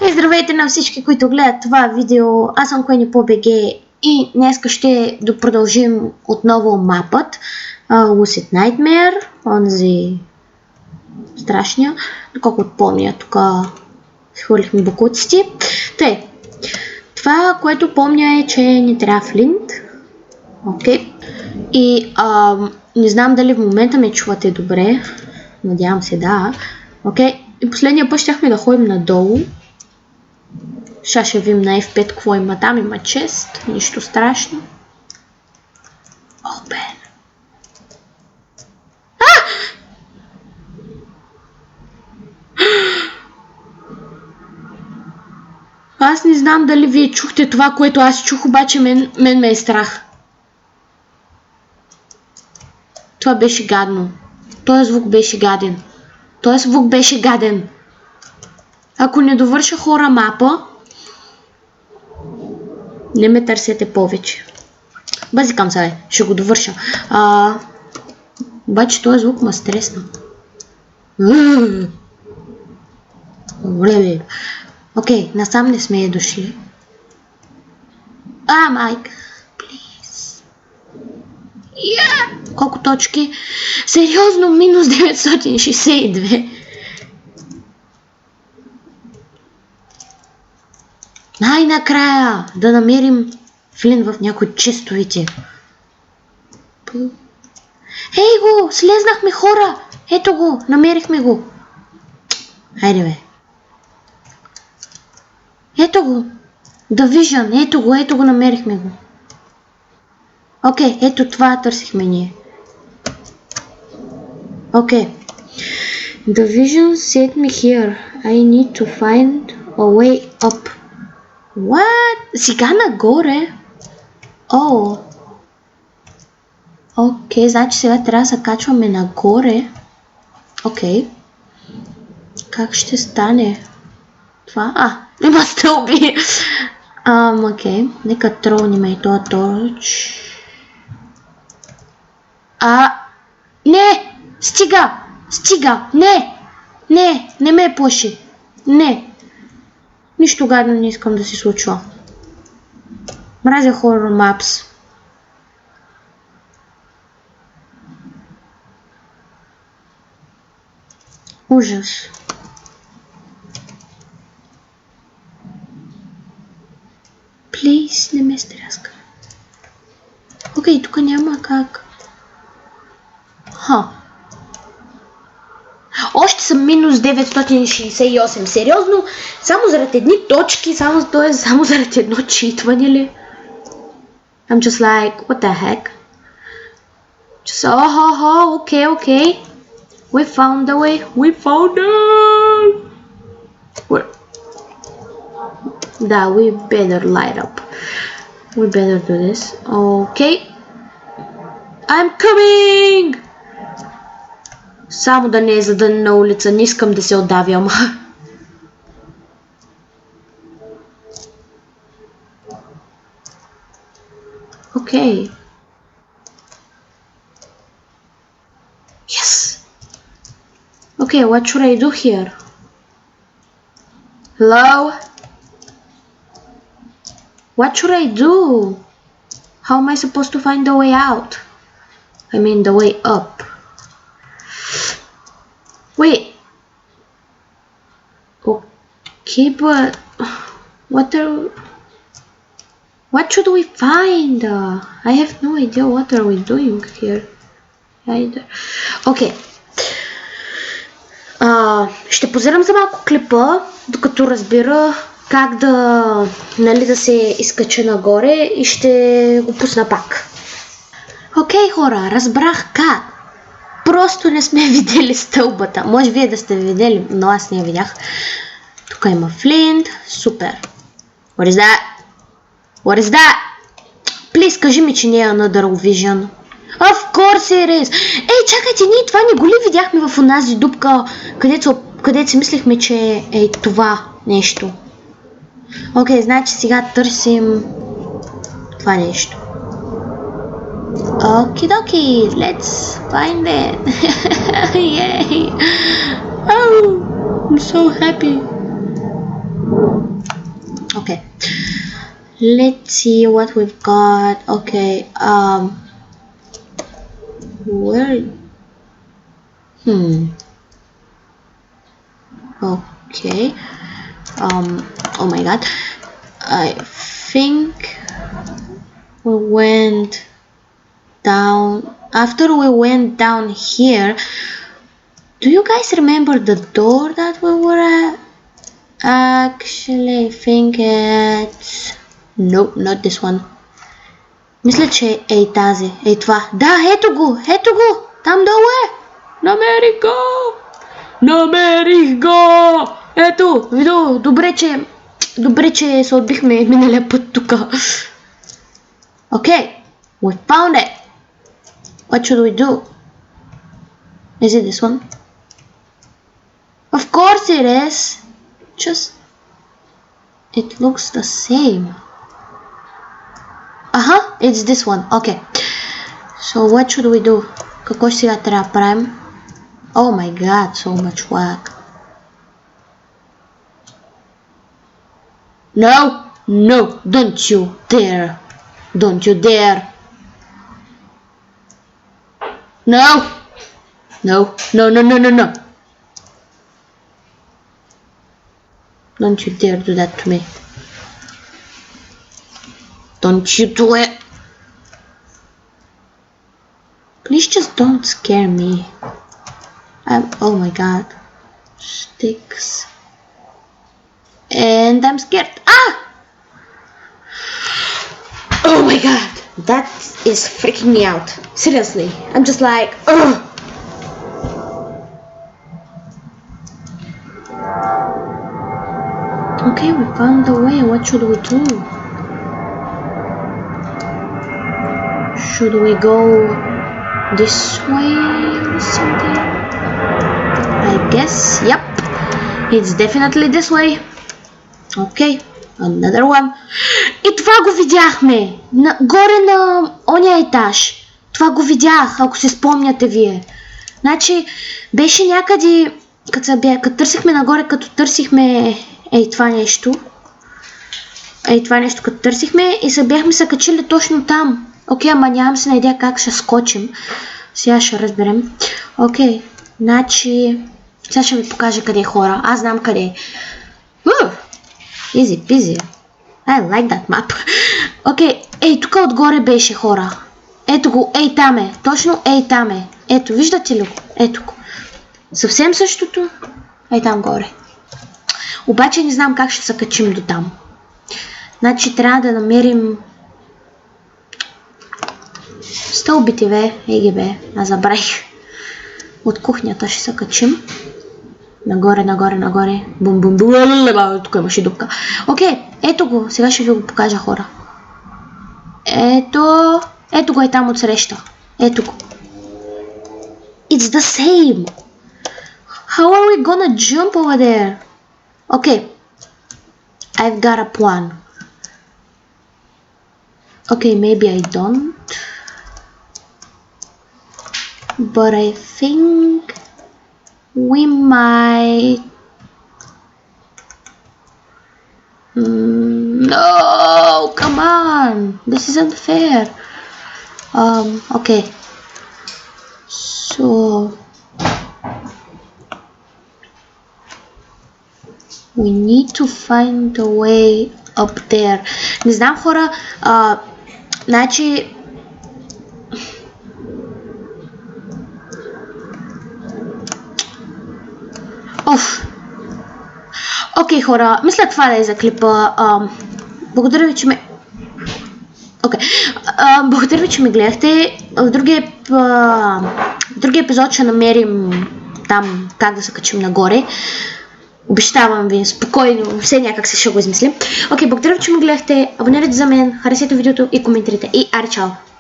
Здравейте на всички, които гледат това видео. Аз съм Queenie и днес ще продължим отново мапът Lucid Nightmare, онзи страшния, доколкото помня, тук хвърлихме бокуците. Тъй, това, което помня е, че ни трябва флинт. Окей. И не знам дали в момента ме чувате добре. Надявам се да. Окей. И последния път щяхме да ходим надолу. Сега ще видим на F5 какво има там. Има чест. Нищо страшно. Open. Аз не знам дали вие чухте това, което аз чух, обаче мен ме е страх. Това беше гадно. Този звук беше гаден. Този звук беше гаден. Ако не довърша хора мапа, не ме търсете повече. Базикам се, ще го довърша. Обаче този звук ме стресна. Окей, насам не сме дошли. Майк, плиз. Колко точки? Сериозно, минус 962. Най-накрая да намерим флин в някои честовите. Ей го, слезнахме хора! Ето го, намерихме го. Хайде бе. Ето го. The Vision, ето го, намерихме го. Окей, ето това търсихме ние. Окей. The Vision set me here. I need to find a way up. What? Сега нагоре? Окей, значи сега трябва да се качваме нагоре. Окей. Как ще стане това? Има стълби. Окей. Нека тролним и този торч. Не! Стига! Не ме плаши. Не. Нищо гадно не искам да се случва. Мразя хорор мапс. Ужас. Плиз, не ме стряска. Окей, тук няма как. Още съм минус 968. Сериозно? Само заради едни точки, само заради едно читване ли? I'm just like, what the heck? Just, okay. We found the way. We found it! Да, we better light up. We better do this. Okay. I'm coming! Само да не е задънена улица, не искам да се отдавям. Окей. Yes! Okay, what should I do here? Hello? What should I do? How am I supposed to find the way out? I mean the way up. Wait. Okay, but what should we find? I have no idea what are we doing here either. Okay. Ще позирам за малко клипа, докато разбера как да се изкача нагоре и ще го пусна пак. Окей, хора, разбрах как. Просто не сме видели стълбата. Може вие да сте видели, но аз не я видях. Тук има флинт. Супер. What is that? Please, кажи ми, че не е Another Vision. Of course it is! Ей, чакайте, ние това не го ли видяхме в онази дупка, където си мислихме, че е това нещо. Окей, значи сега търсим това нещо. Okidoki, let's find it. Yay! Oh, I'm so happy. Okay. Let's see what we've got. Okay. Where? Okay. Oh my god. I think we went down. After we went down here, do you guys remember the door that we were at? Actually, I think it's... Nope, not this one. Мисля, че е и тази. Е това. Да, ето го! Ето го! Там долу е! Намерих го! Намерих го! Ето, видо, добре, че се отбихме миналия път тука. Okay, we found it. What should we do? Is it this one? Of course it is. Just... It looks the same. It's this one. Okay. So what should we do? Какво сега трябва да правим? Oh my god, so much work. No, don't you dare. Don't you dare. No. Don't you dare do that to me. Don't you do it. Please just don't scare me. Oh my god. Sticks. And I'm scared. Oh my god. That is freaking me out. Seriously. I'm just like, ugh. Okay, we found the way. What should we do? Should we go this way or something? I guess, yep. It's definitely this way. Okay, another one. И това го видяхме. Горе на оня етаж. Това го видях, ако се спомняте вие. Значи, беше някъде, като търсихме нагоре, като търсихме това нещо. Това нещо като търсихме и се бяхме се качили точно там. Окей, ама нямам се на идея как ще скочим. Сега ще разберем. Окей, значи... Сега ще ви покажа къде е хора. Аз знам къде е. Easy peasy. I like that map. Окей, тук отгоре беше хора. Ето го, там е. Точно там е. Ето, виждате ли го? Ето го. Съвсем същото. Там горе. Обаче не знам как ще се качим до там. Значи трябва да намерим... Стълбите, аз забравих. От кухнята ще се качим. Нагоре. Бум. Тук имаше дупка. Окей, ето го. Сега ще ви го покажа, хора. Ето го е там отсреща. Ето го. It's the same. How are we gonna jump over there? Okay. I've got a plan. Okay, maybe I don't. But I think we might... No, come on. This isn't fair. Okay. So... We need to find a way up there. Не знам, хора, значи... Окей, хора, мисля това да е за клипа. Благодаря ви, че ме... Благодаря ви, че ме гледахте. В другия епизод ще намерим там как да се качим нагоре. Обещавам ви, спокойно, все някак се ще го измислим. Окей, благодаря ви, че ме гледахте. Абонирайте за мен, харесайте видеото и коментирайте. И аре, чао!